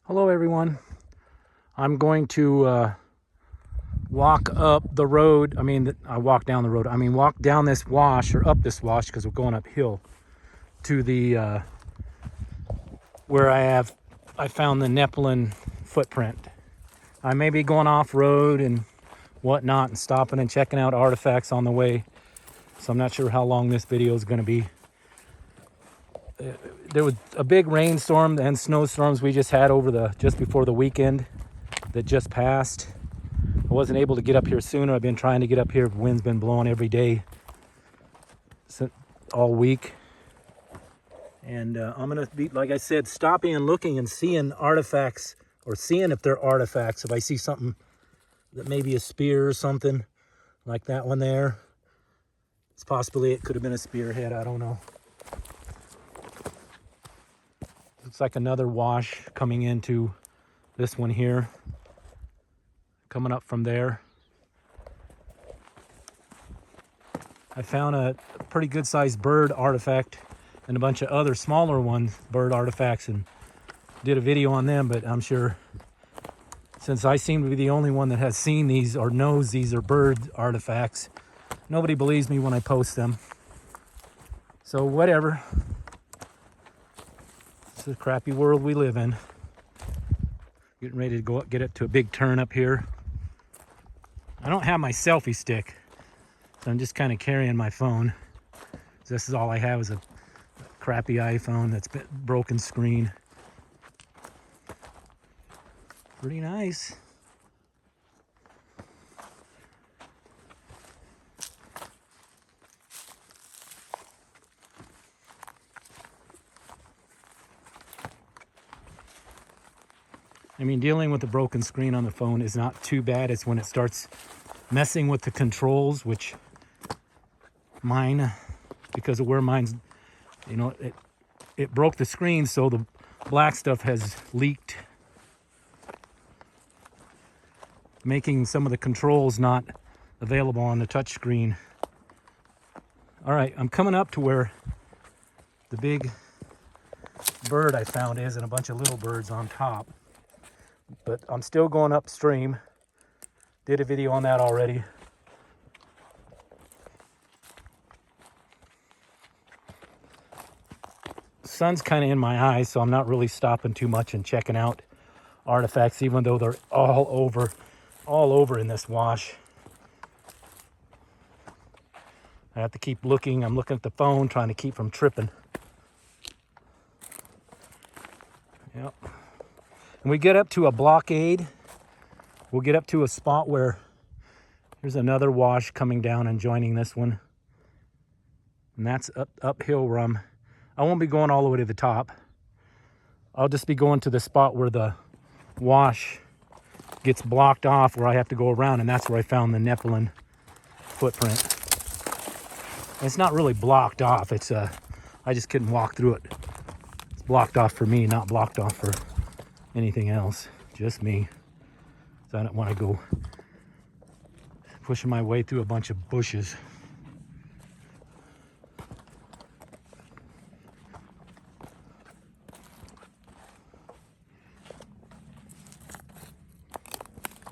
Hello everyone. I'm going to walk up the road. I walk down the road. Walk down this wash or up this wash because we're going uphill to the where I found the Nephilim footprint. I may be going off road and whatnot and stopping and checking out artifacts on the way. So I'm not sure how long this video is going to be. There was a big rainstorm and snowstorms we just had just before the weekend that just passed. I wasn't able to get up here sooner. I've been trying to get up here. The wind's been blowing every day all week. And I'm going to be, like I said, stopping and looking and seeing artifacts, or seeing if they're artifacts. If I see something that may be a spear or something like that one there, it could have been a spearhead. I don't know. Looks like another wash coming into this one here, coming up from there. I found a pretty good sized bird artifact and a bunch of other smaller bird artifacts, and did a video on them, but I'm sure since I seem to be the only one that has seen these or knows these are bird artifacts, nobody believes me when I post them. So whatever. It's a crappy world we live in. Getting ready to go up, get it to a big turn up here. I don't have my selfie stick, so I'm just kind of carrying my phone. This is all I have, is a crappy iPhone that's been broken screen. Pretty nice. Dealing with the broken screen on the phone is not too bad. It's when it starts messing with the controls, which mine, because of where mine's, it broke the screen, so the black stuff has leaked, making some of the controls not available on the touch screen. All right, I'm coming up to where the big bird I found is, and a bunch of little birds on top. But I'm still going upstream. Did a video on that already. The sun's kind of in my eyes, so I'm not really stopping too much and checking out artifacts, even though they're all over in this wash. I have to keep looking. I'm looking at the phone, trying to keep from tripping. Yep. When we get up to a blockade, we'll get up to a spot where there's another wash coming down and joining this one. And that's uphill where I won't be going all the way to the top. I'll just be going to the spot where the wash gets blocked off, where I have to go around, and that's where I found the Nephilim footprint. It's not really blocked off. I just couldn't walk through it. It's blocked off for me, not blocked off for anything else. Just me. So I don't want to go pushing my way through a bunch of bushes.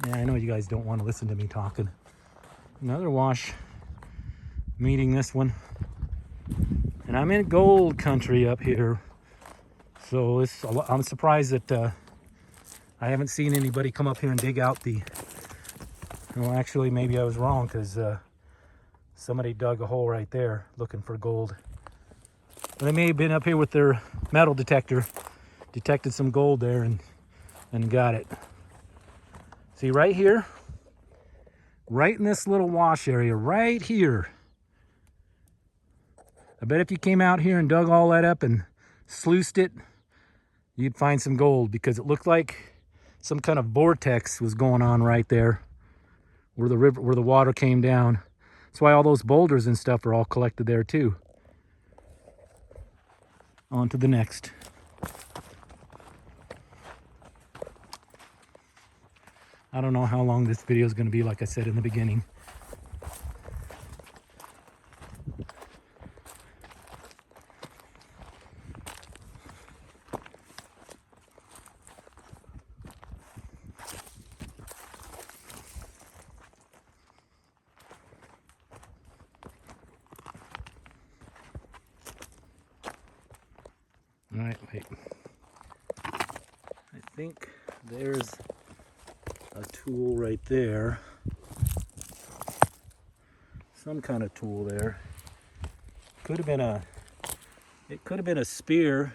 Yeah, I know you guys don't want to listen to me talking. Another wash meeting this one. And I'm in gold country up here. So I'm surprised that I haven't seen anybody come up here and dig out well, actually, maybe I was wrong, because somebody dug a hole right there looking for gold. They may have been up here with their metal detector, detected some gold there and got it. See, right here, right in this little wash area, right here. I bet if you came out here and dug all that up and sluiced it, you'd find some gold, because it looked like some kind of vortex was going on right there where the water came down. That's why all those boulders and stuff are all collected there too. On to the next. I don't know how long this video is going to be, like I said in the beginning. right, wait. I think there's a tool right there. Some kind of tool there. Could have been it could have been a spear.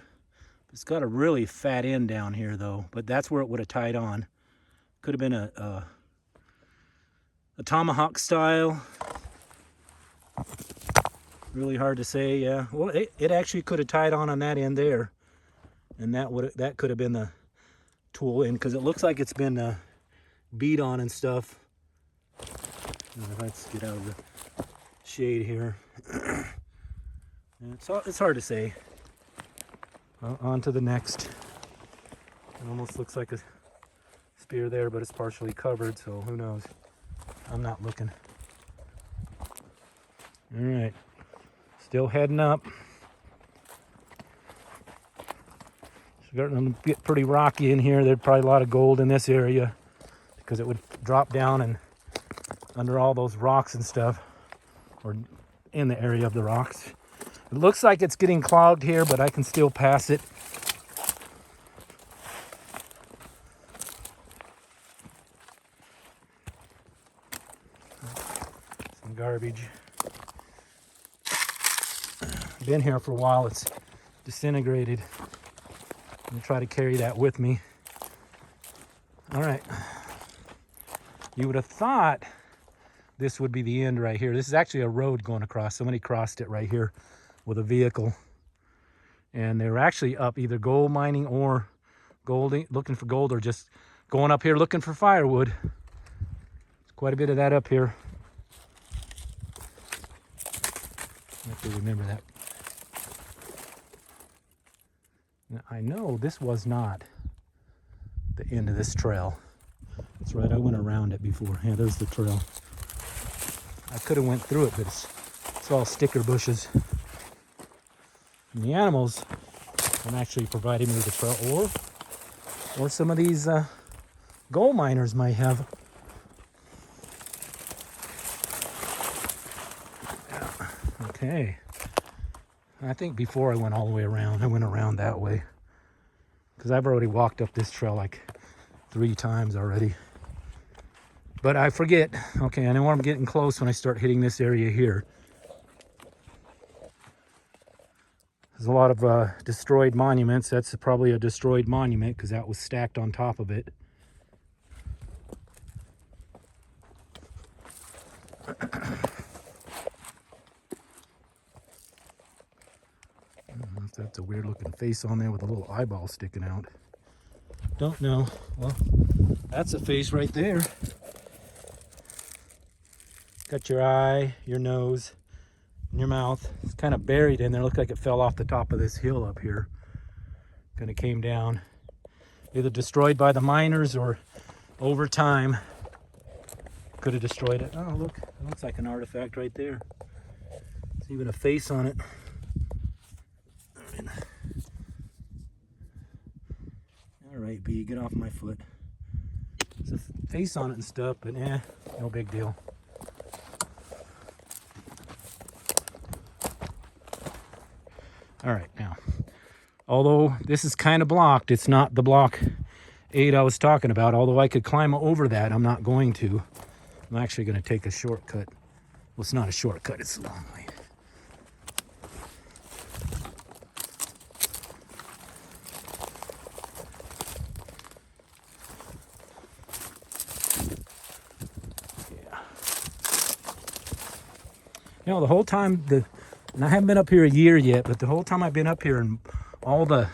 It's got a really fat end down here though, but that's where it would have tied on. Could have been a tomahawk style. Really hard to say, yeah. Well, it actually could have tied on that end there, and that could have been the tool end, because it looks like it's been beat on and stuff. Let's get out of the shade here. It's hard to say. On to the next. It almost looks like a spear there, but it's partially covered, so who knows? I'm not looking. All right. Still heading up. It's starting to get pretty rocky in here. There's probably a lot of gold in this area because it would drop down and under all those rocks and stuff, or in the area of the rocks. It looks like it's getting clogged here, but I can still pass it. Some garbage. Been here for a while. It's disintegrated. I'm gonna try to carry that with me. All right. You would have thought this would be the end right here. This is actually a road going across. Somebody crossed it right here with a vehicle. And they were actually up either gold mining or looking for gold, or just going up here looking for firewood. There's quite a bit of that up here. I have to remember that. Now, I know this was not the end of this trail. That's right, I went around it before. Yeah, there's the trail. I could have went through it, but it's all sticker bushes. And the animals are actually providing me with the trail, or some of these gold miners might have. Yeah. Okay. I think before I went all the way around, I went around that way, because I've already walked up this trail like 3 times already. But I forget. Okay, I know I'm getting close when I start hitting this area here. There's a lot of destroyed monuments. That's probably a destroyed monument because that was stacked on top of it. That's a weird looking face on there with a little eyeball sticking out. Don't know. Well, that's a face right there. Got your eye, your nose, and your mouth. It's kind of buried in there. Looked like it fell off the top of this hill up here. Kind of came down. Either destroyed by the miners or over time could have destroyed it. Oh, look. It looks like an artifact right there. There's even a face on it. All right, B, get off my foot. There's a face on it and stuff, but no big deal. All right, now, although this is kind of blocked, it's not the block 8 I was talking about. Although I could climb over that, I'm not going to. I'm actually going to take a shortcut. Well, it's not a shortcut, it's a long way. Yeah. You know, the whole time, and I haven't been up here a year yet, but the whole time I've been up here and all the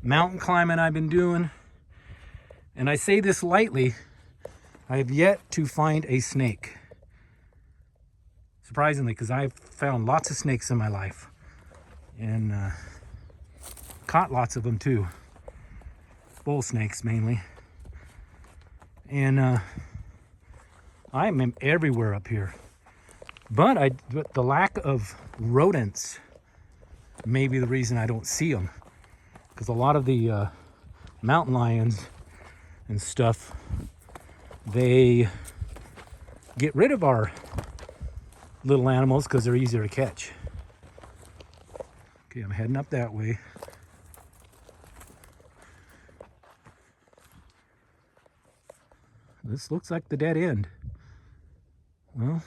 mountain climbing I've been doing, and I say this lightly, I have yet to find a snake. Surprisingly, because I've found lots of snakes in my life, and caught lots of them too. Bull snakes mainly. And I'm everywhere up here. But the lack of rodents may be the reason I don't see them. Because a lot of the mountain lions and stuff, they get rid of our little animals because they're easier to catch. Okay, I'm heading up that way. This looks like the dead end. Well,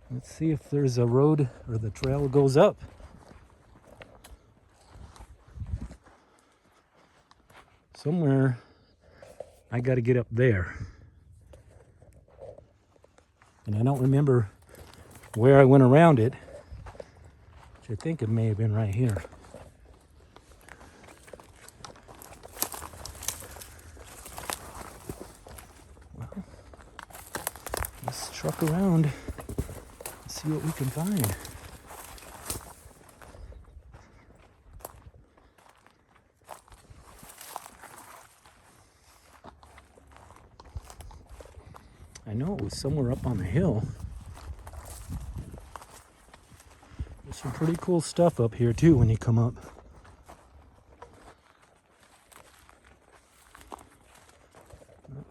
let's see if there's a road or the trail goes up. Somewhere I got to get up there. And I don't remember where I went around it, which I think it may have been right here. Well, let's truck around and see what we can find. I know it was somewhere up on the hill. There's some pretty cool stuff up here too when you come up.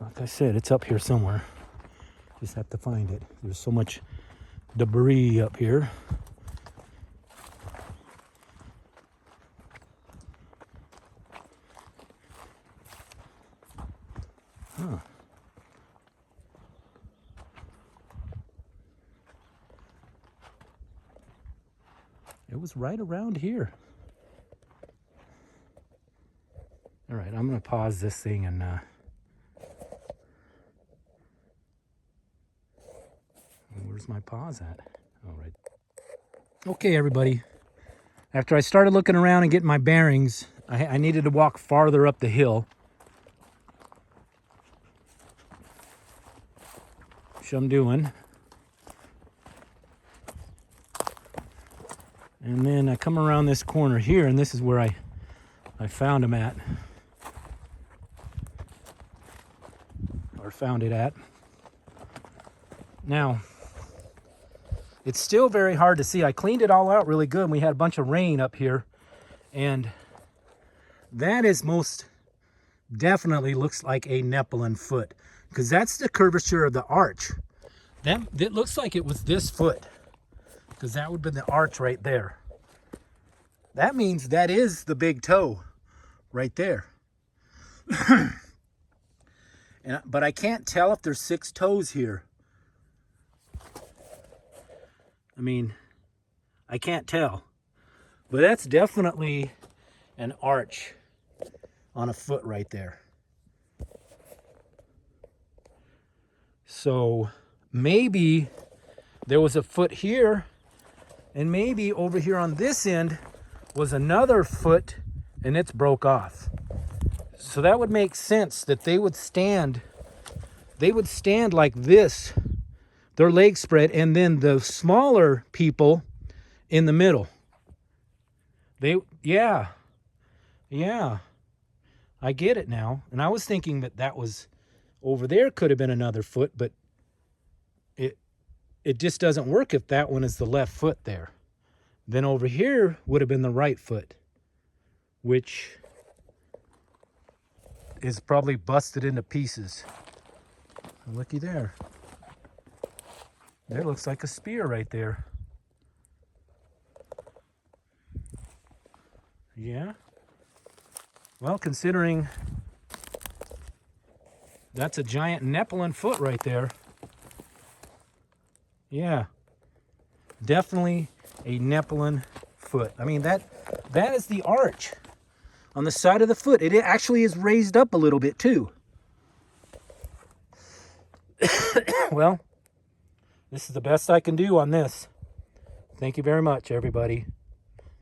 Like I said, it's up here somewhere. Just have to find it. There's so much debris up here. Huh. It was right around here. All right, I'm gonna pause this thing and where's my pause at? All right. Okay, everybody. After I started looking around and getting my bearings, I needed to walk farther up the hill. Which I'm doing. And then I come around this corner here, and this is where I found him at. Or found it at. Now, it's still very hard to see. I cleaned it all out really good, and we had a bunch of rain up here. And that is most definitely looks like a Nephilim foot, because that's the curvature of the arch. It looks like it was this foot, because that would have been the arch right there. That means that is the big toe right there. But I can't tell if there's 6 toes here. I mean, I can't tell. But that's definitely an arch on a foot right there. So maybe there was a foot here, and maybe over here on this end was another foot, and it's broke off. So that would make sense that they would stand like this, their legs spread, and then the smaller people in the middle. Yeah, I get it now. And I was thinking that was over there could have been another foot, but it just doesn't work if that one is the left foot there. Then over here would have been the right foot, which is probably busted into pieces. Looky there. There looks like a spear right there. Yeah. Well, considering that's a giant Nephilim foot right there. Yeah. Definitely a Nephilim foot. I mean, that is the arch on the side of the foot. It actually is raised up a little bit too. Well, this is the best I can do on this. Thank you very much, everybody.